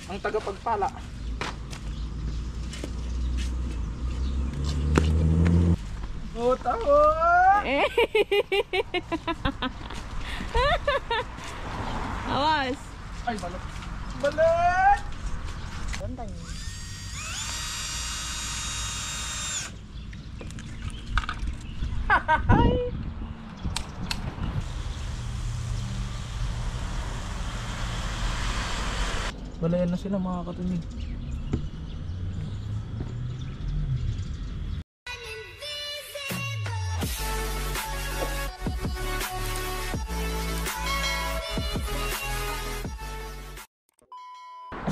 ang tagapagpala. Taho! Awas. Ay, balot. Balot! Ganda niyo. Balayan na sila mga katunying.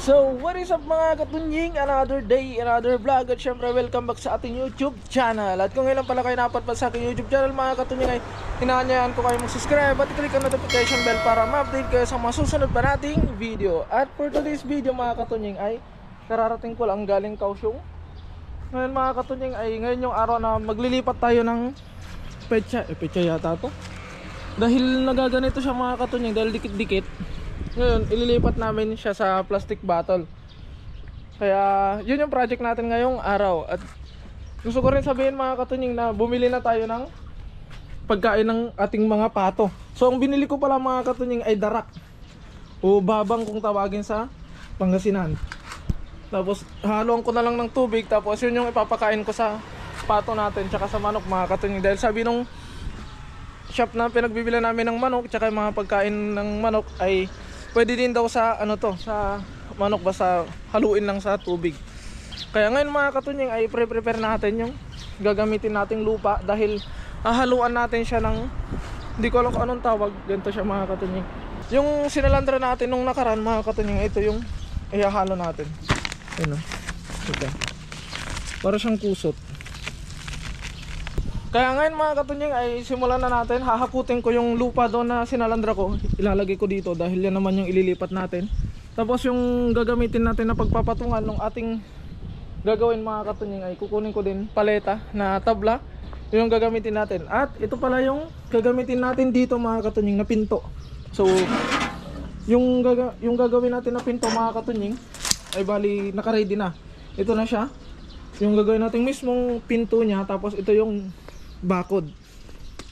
So, what is up mga katunying? Another day, another vlog. At syempre, welcome back sa ating YouTube channel. At kung ngayon pala kayo napadpad sa aking YouTube channel mga katunying, ay hinahanyahan ko kayo mag-subscribe at click ang notification bell para ma-update kayo sa mga susunod pa nating video. At for today's video mga katunying ay kararating ko lang galing Kaohsiung. Ngayon mga katunying ay ngayon yung araw na maglilipat tayo ng pecha. Pecha yata to. Dahil nagaganito siya mga katunying, dahil dikit-dikit. Ngayon, ililipat namin siya sa plastic bottle. Kaya, yun yung project natin ngayong araw. At gusto ko rin sabihin mga katunying na bumili na tayo ng pagkain ng ating mga pato. So, ang binili ko pala mga katunying ay darak o babang kung tawagin sa Pangasinan. Tapos, haluan ko na lang ng tubig. Tapos, yun yung ipapakain ko sa pato natin tsaka sa manok mga katunying. Dahil sabi nung shop na pinagbibila namin ng manok tsaka yung mga pagkain ng manok ay pwede din daw sa ano to, sa manok, basta haluin lang sa tubig. Kaya ngayon mga katunying ay prepare natin yung gagamitin nating lupa dahil hahaluan natin siya ng, hindi ko alam kung anong tawag, ganito siya mga katunying. Yung sinalandra natin nung nakaraan mga katunying, ito yung ihahalo natin. Ayun o, ito. Para siyang kusot. Kaya ngayon mga katunying ay simulan na natin. Hahakutin ko yung lupa doon na sinalandra ko. Ilalagay ko dito dahil yan naman yung ililipat natin. Tapos yung gagamitin natin na pagpapatungan ng ating gagawin mga katunying ay kukunin ko din paleta na tabla. Yung gagamitin natin. At ito pala yung gagamitin natin dito mga katunying na pinto. So yung gagawin natin na pinto mga katunying ay bali naka-ready na. Ito na siya. Yung gagawin natin mismong pinto niya. Tapos ito yung bakod.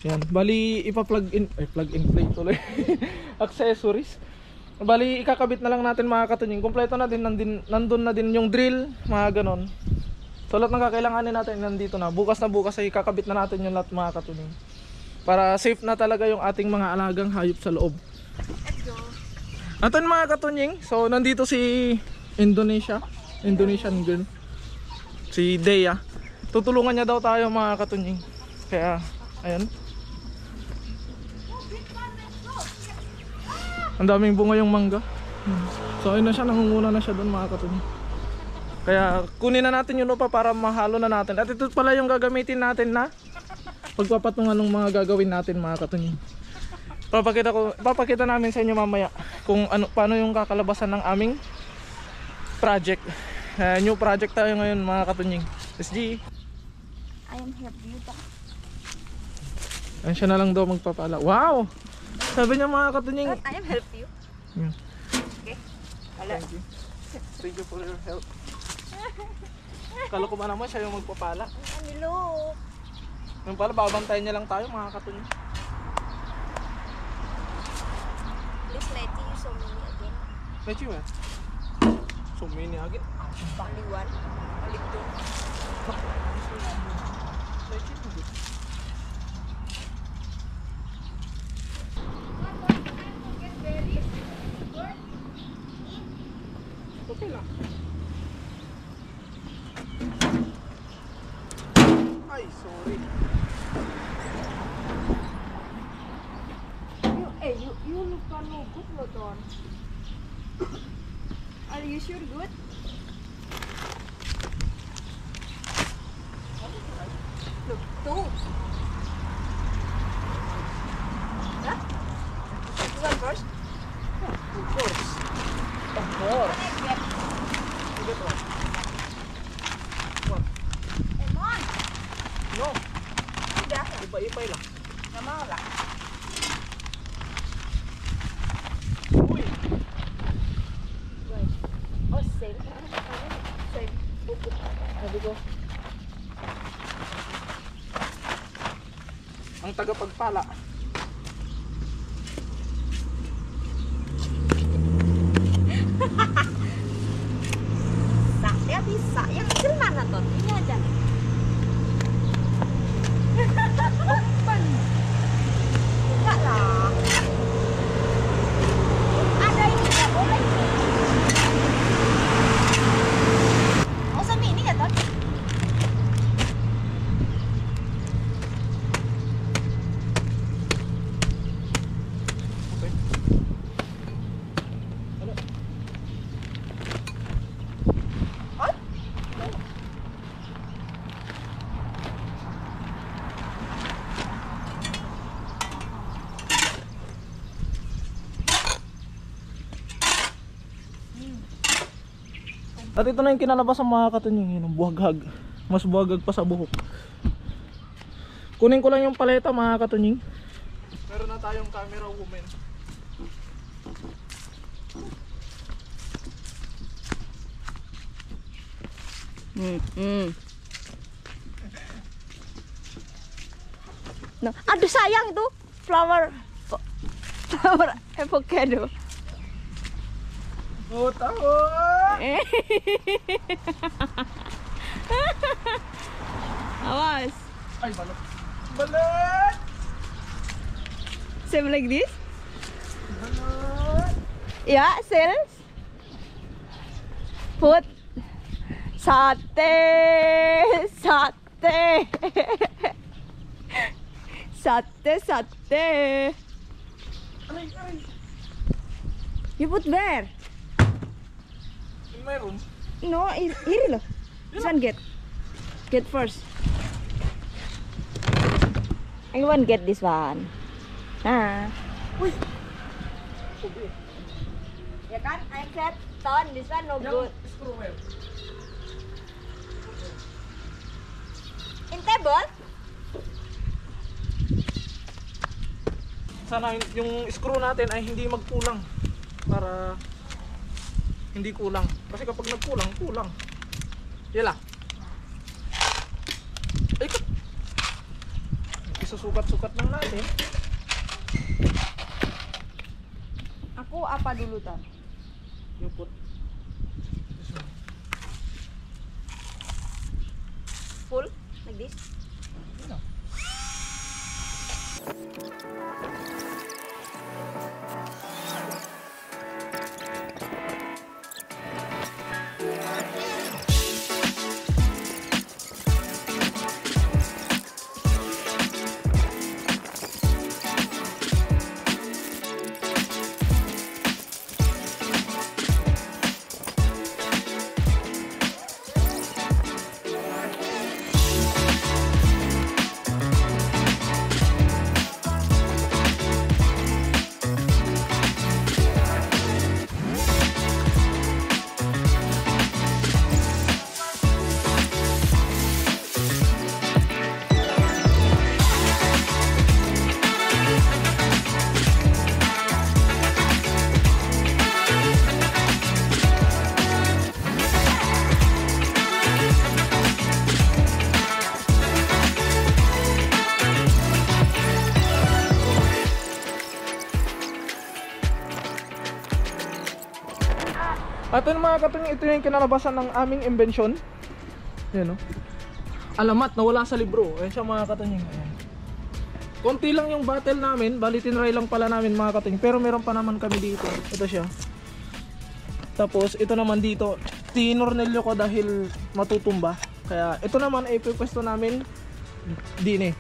Yan. Bali ipa-plug in, plug and play tuloy. Accessories. Bali ikakabit na lang natin mga katunying. Kompleto na din, nandun na din yung drill, mga ganon. So lahat ng kakailanganin natin nandito na. Bukas ay ikakabit na natin yung lahat mga katunying. Para safe na talaga yung ating mga alagang hayop sa loob. Let's go. Aton mga katunying. So nandito si Indonesian girl. Si Dea. Tutulungan niya daw tayo mga katunying. Kaya, ayan. Ang daming bunga yung mangga. So ayun na siya, nangunguna na siya doon mga katunying. Kaya kunin na natin yung lupa para mahalo na natin. At ito pala yung gagamitin natin na pagpapatungan ng mga gagawin natin mga katunying. Papakita namin sa inyo mamaya kung paano yung kakalabasan ng aming project. New project tayo ngayon mga katunying. SG, I am here for you. ayun siya na lang daw magpapala. Wow! Sabi niya mga katunying. I am help you. Yeah. Okay. Thank you. Thank you for your help. Kala ko ba naman siya yung magpapala. Nilo. Yung pala, babantayan niya lang tayo mga katunying. Please let you so many again. Let you eh. So many again. Only one. Only two. Let you do. Okay lang. Ay, sorry. You look good, Loton. Are you sure good? Look, two. Huh? You want first? Of course. Of course. Sige to. What? Come on. No. Tidak. Ipa-ipay lang. Nama lah. Uy! Guys. Ay, tagapagpala. Sakya bisa. Yang kecil mana tuh? Ini aja. Enggak lah. Ada ini nggak boleh. Oh semi ini nggak tuh? Okay. Ano? Oh? At ito na yung kinalabas ng mga katunying, yun, ang buhaghag. Mas buhaghag pa sa buhok. Kunin ko lang yung paleta mga katunying. Meron na tayong camera woman. No. Aduh sayang tuh flower avocado. Oh, taho! Awas. Ay, balot. Balot! Same like this? Balot! Yeah, sales. Put sate, sate, sate, sate. Aray, aray! You put where? In my room. No, here loh. This one get first. I want get this one. Nah. Uy! Ya kan, I said ton this one no good. Screw wire. In table? Sana yung screw natin ay hindi magkulang. Para hindi kulang. Kasi kapag nagkulang, kulang. Yala. Ay, isusukat-sukat lang natin. Aku apa dulu tan? You put this one. Full like this? No. At yun mga katunying, ito yung kinalabasan ng aming imbensyon. Yan o. Alamat na wala sa libro. Ayan siya mga katunying. Ayan. Konti lang yung battle namin. Bali tinry lang pala namin mga katunying. Pero meron pa naman kami dito. Ito siya. Tapos ito naman dito. Tinornilyo ko dahil matutumba. Kaya ito naman ay pwesto namin din eh.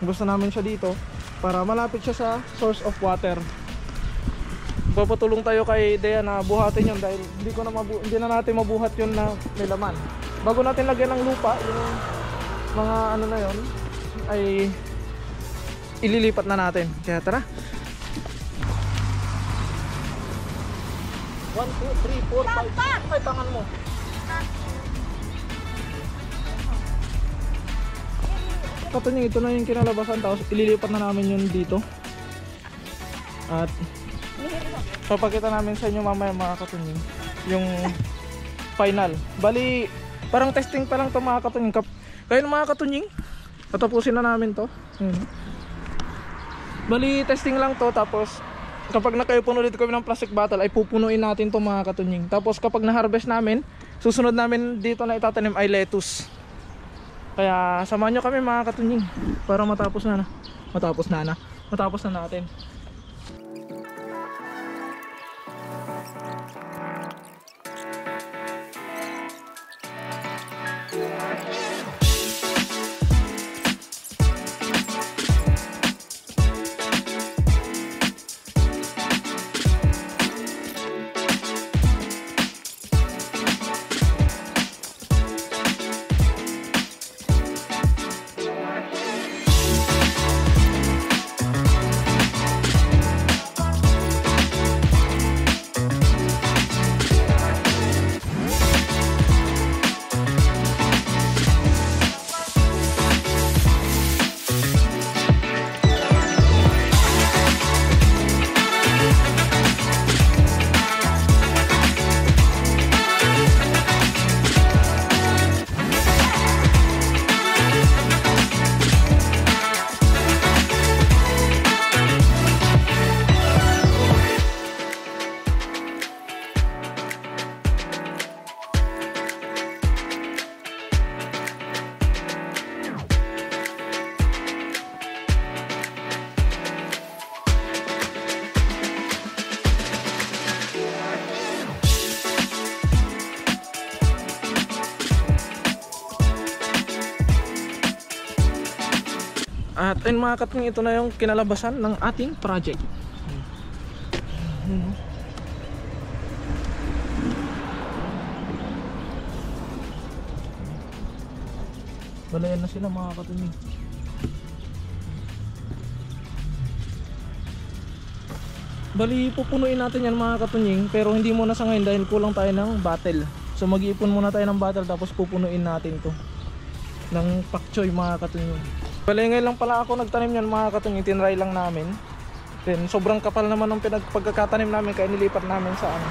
Gusto namin siya dito para malapit siya sa source of water. Papatulong tayo kay Dea na buhatin yun dahil hindi na natin mabuhat yun na may laman. Bago natin lagyan ng lupa, yung mga ano na yun ay ililipat na natin. Kaya tara. 1, 2, 3, 4, 5. Ay, tangan mo. Katunying, ito na yung kinalabasan. Tapos ililipat na namin yun dito. At papakita namin sa inyo mamaya mga katunying yung final. Bali parang testing pa lang to mga katunying. Kaya mga katunying, Tatapusin na namin to. Ayun. Bali testing lang to, tapos kapag nakaipuno ulit kami ng plastic bottle ay pupunuin natin to mga katunying. Tapos kapag na-harvest namin, susunod namin dito na itatanim ay lettuce. Kaya samahan nyo kami mga katunying para matapos na natin. At ayun mga katunying, ito na yung kinalabasan ng ating project. Balayan na sila mga katunying. Bali pupunuin natin yan mga katunying, pero hindi muna sa ngayon dahil kulang tayo ng bottle. So mag-iipon muna tayo ng bottle, tapos pupunuin natin to ng pak choy mga katunying. Bali ngayon lang pala ako nagtanim yan mga katunying, tinry lang namin. Then sobrang kapal naman ng pagkakatanim namin, kaya nilipat namin sa ano.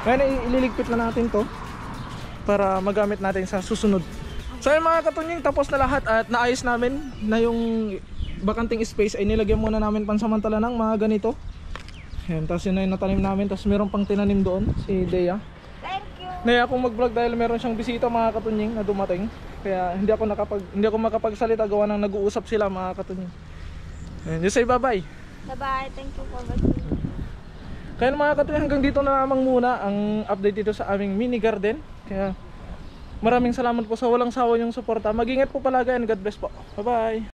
Ngayon ililigpit na natin to para magamit natin sa susunod. So ayun mga katunying, tapos na lahat at naayos namin na yung bakanting space ay nilagyan muna namin pansamantala ng mga ganito. Ayan, tapos yun na yung natanim namin, tapos meron pang tinanim doon si Dea. Thank you. Naya akong mag-vlog dahil meron siyang bisita mga katunying na dumating. Kaya hindi ako makapagsalita gawa ng nag-uusap sila mga katunying. Ayan, just say bye-bye. Bye-bye. Thank you for watching. Kaya mga katunying, hanggang dito na lamang muna ang update dito sa aming mini garden. Kaya maraming salamat po sa walang sawa niyong suporta. Mag-ingat po palagi and God bless po. Bye-bye.